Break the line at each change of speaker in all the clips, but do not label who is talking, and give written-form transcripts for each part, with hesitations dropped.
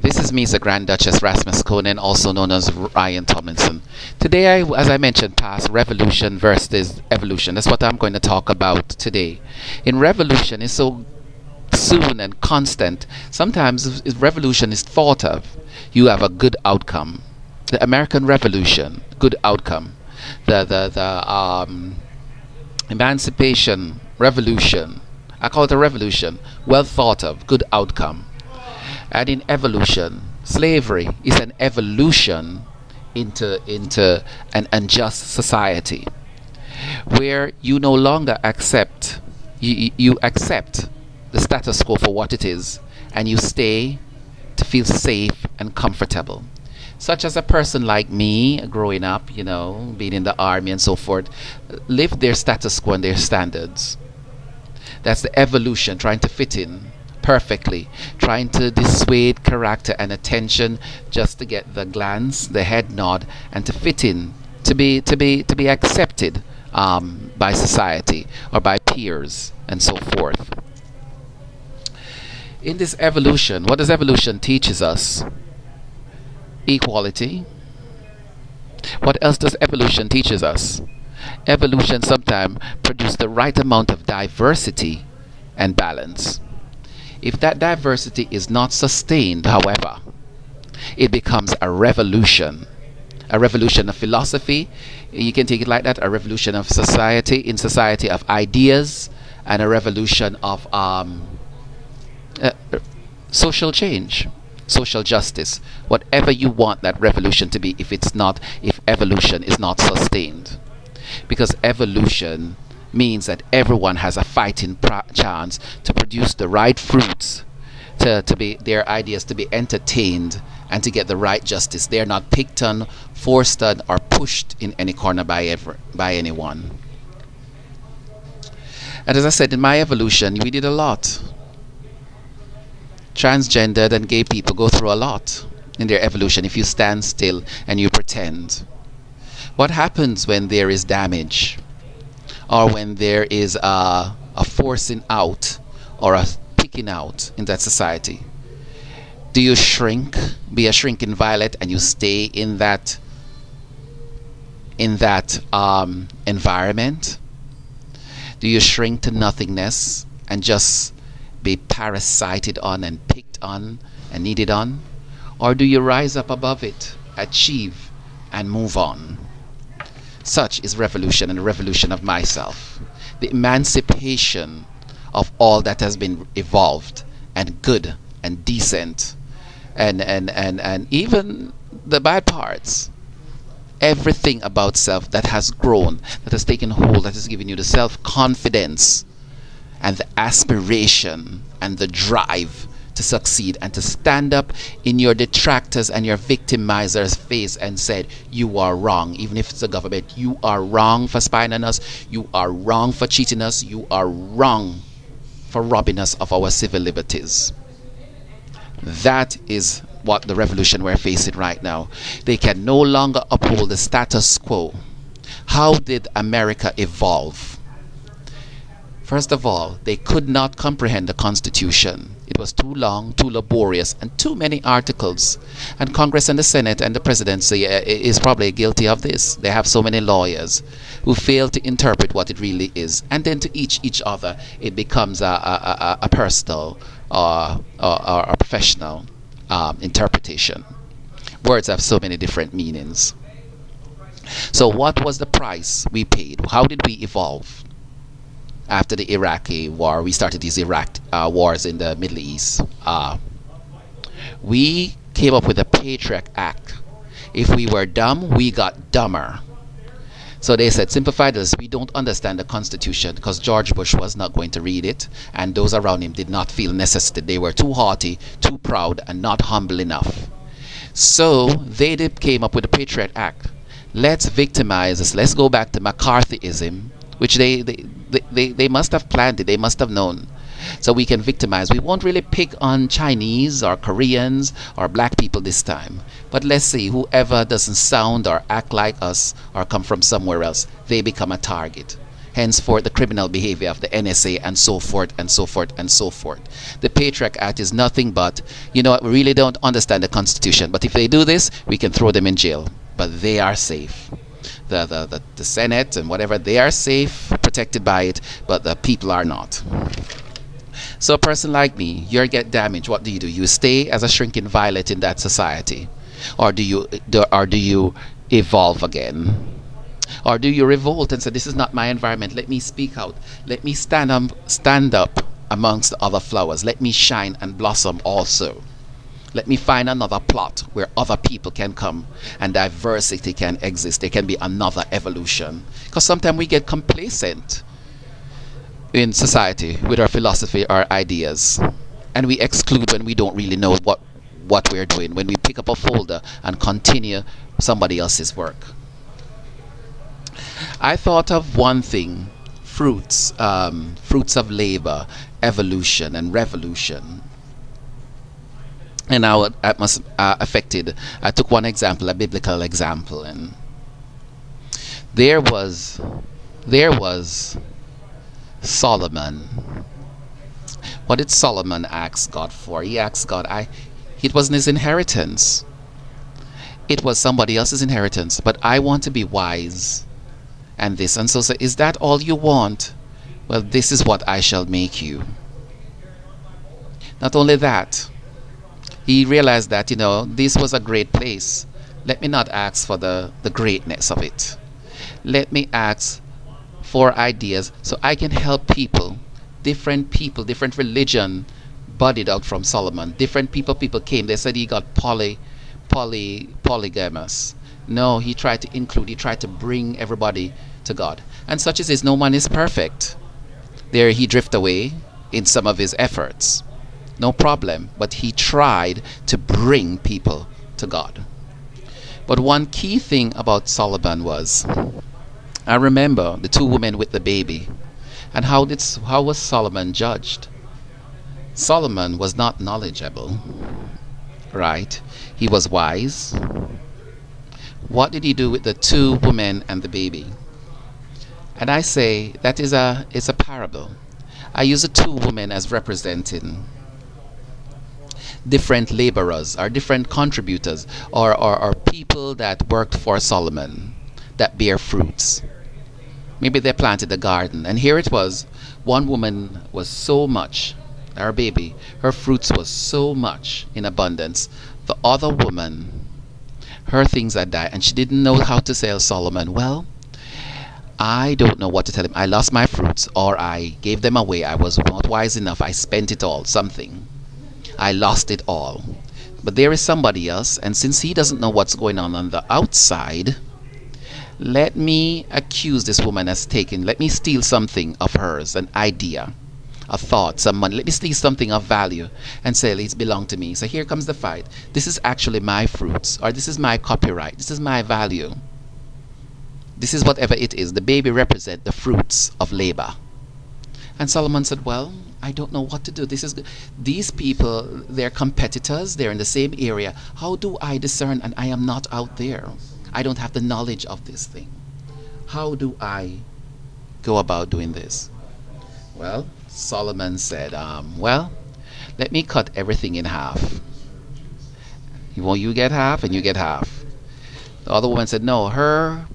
This is MEZA Grand Duchess Rasmus Conan, also known as Ryan Tomlinson. Today, as I mentioned, past revolution versus evolution. That's what I'm going to talk about today. In revolution, it's so soon and constant. Sometimes if revolution is thought of, you have a good outcome. The American Revolution, good outcome. The Emancipation Revolution, I call it a revolution, well thought of, good outcome. And in evolution, slavery is an evolution into an unjust society where you no longer accept, you accept the status quo for what it is, and you stay to feel safe and comfortable. Such as a person like me, growing up, you know, being in the army and so forth, lived their status quo and their standards. That's the evolution, trying to fit in perfectly, trying to dissuade character and attention just to get the glance, the head nod, and to fit in, to be accepted by society or by peers and so forth. In this evolution, what does evolution teaches us? Equality. What else does evolution teaches us? Evolution sometimes produces the right amount of diversity and balance. If that diversity is not sustained, however, it becomes a revolution of philosophy. You can take it like that, a revolution of society, in society of ideas, and a revolution of social change, social justice, whatever you want that revolution to be, if evolution is not sustained. Because evolution means that everyone has a fighting chance to produce the right fruits, to be their ideas to be entertained, and to get the right justice. They're not picked on, forced on, or pushed in any corner by anyone. And as I said, in my evolution, we did a lot. Transgendered and gay people go through a lot in their evolution if you stand still and you pretend. What happens when there is damage, or when there is a forcing out or a picking out in that society? Do you shrink, be a shrinking violet, and you stay in that environment? Do you shrink to nothingness and just be parasited on and picked on and needed on? Or do you rise up above it, achieve, and move on? Such is revolution, and the revolution of myself. The emancipation of all that has been evolved and good and decent, and even the bad parts. Everything about self that has grown, that has taken hold, that has given you the self-confidence and the aspiration and the drive to succeed and to stand up in your detractors and your victimizers' face and said, you are wrong. Even if it's the government, you are wrong for spying on us, you are wrong for cheating us, you are wrong for robbing us of our civil liberties. That is what the revolution we're facing right now. They can no longer uphold the status quo. How did America evolve? First of all, they could not comprehend the Constitution. It was too long, too laborious, and too many articles. And Congress and the Senate and the presidency is probably guilty of this. They have so many lawyers who fail to interpret what it really is. And then to each other, it becomes a personal or a professional interpretation. Words have so many different meanings. So what was the price we paid? How did we evolve? After the Iraqi war, we started these Iraq wars in the Middle East. We came up with a Patriot Act. If we were dumb, we got dumber. So they said, simplified this, we don't understand the Constitution, because George Bush was not going to read it, and those around him did not feel necessary. They were too haughty, too proud, and not humble enough. So they came up with the Patriot Act. Let's victimize us. Let's go back to McCarthyism, which they must have planned it, they must have known. So we can victimize. We won't really pick on Chinese or Koreans or black people this time. But let's see, whoever doesn't sound or act like us or come from somewhere else, they become a target. henceforth the criminal behavior of the NSA, and so forth and so forth and so forth. The Patriot Act is nothing but, you know, we really don't understand the Constitution, but if they do this, we can throw them in jail. But they are safe. The Senate and whatever, they are safe, protected by it, but the people are not. So a person like me, you get damaged. What do? You stay as a shrinking violet in that society, or do you evolve again, or do you revolt and say, this is not my environment, let me speak out, let me stand up amongst the other flowers, let me shine and blossom also, let me find another plot where other people can come and diversity can exist, there can be another evolution. Because sometimes we get complacent in society with our philosophy, our ideas, and we exclude when we don't really know what we're doing, when we pick up a folder and continue somebody else's work. I thought of one thing: fruits of labor, evolution and revolution. And how it must affected. I took one example, a biblical example, and there was Solomon. What did Solomon ask God for? He asked God, it wasn't his inheritance. It was somebody else's inheritance, but I want to be wise. And this, and so say, is that all you want? Well, this is what I shall make you. Not only that, he realized that, you know, this was a great place. Let me not ask for the greatness of it. Let me ask for ideas so I can help people, different religion budded out from Solomon. Different people came. They said he got polygamous. No, he tried to include, he tried to bring everybody to God. And such as is, no man is perfect. There he drift away in some of his efforts. No problem. But he tried to bring people to God. But one key thing about Solomon was, I remember the two women with the baby. And how was Solomon judged? Solomon was not knowledgeable, right? He was wise. What did he do with the two women and the baby? And I say that it's a parable. I use the two women as representing different laborers or different contributors or people that worked for Solomon that bear fruits. Maybe they planted a garden, and here it was, one woman was so much, her baby, her fruits was so much in abundance. The other woman, her things had died, and she didn't know how to tell Solomon, well, I don't know what to tell him. I lost my fruits, or I gave them away. I was not wise enough. I spent it all, something. I lost it all. But there is somebody else, and since he doesn't know what's going on the outside, let me accuse this woman as taking, let me steal something of hers, an idea, a thought, some money. Let me steal something of value and say it's belonged to me. So here comes the fight. This is actually my fruits, or this is my copyright. This is my value. This is whatever it is. The baby represents the fruits of labor. And Solomon said, well, I don't know what to do. These people, they're competitors. They're in the same area. How do I discern? And I am not out there. I don't have the knowledge of this thing. How do I go about doing this? Well, Solomon said, well, let me cut everything in half. You get half and you get half. The other woman said, no, her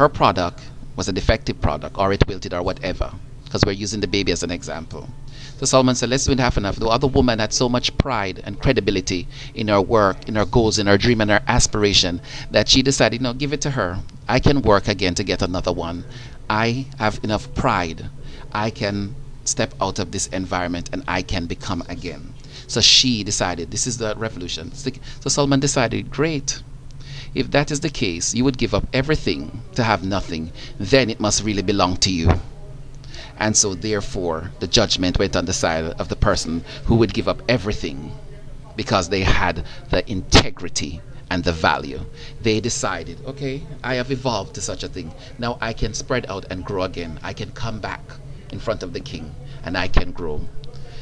product was a defective product, or it wilted, or whatever, because we're using the baby as an example. So Solomon said, let's do it half and half. The other woman had so much pride and credibility in her work, in her goals, in her dream, and her aspiration that she decided, no, give it to her. I can work again to get another one. I have enough pride. I can step out of this environment and I can become again. So she decided, this is the revolution. So Solomon decided, great. If that is the case, you would give up everything to have nothing. Then it must really belong to you. And so therefore the judgment went on the side of the person who would give up everything because they had the integrity and the value. They decided, okay, I have evolved to such a thing. Now I can spread out and grow again. I can come back in front of the king and I can grow.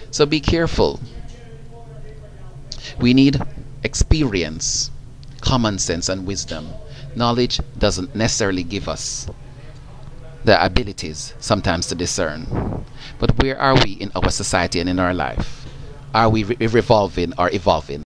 So be careful. We need experience, common sense, and wisdom. Knowledge doesn't necessarily give us the abilities sometimes to discern. But where are we in our society and in our life? Are we revolving or evolving?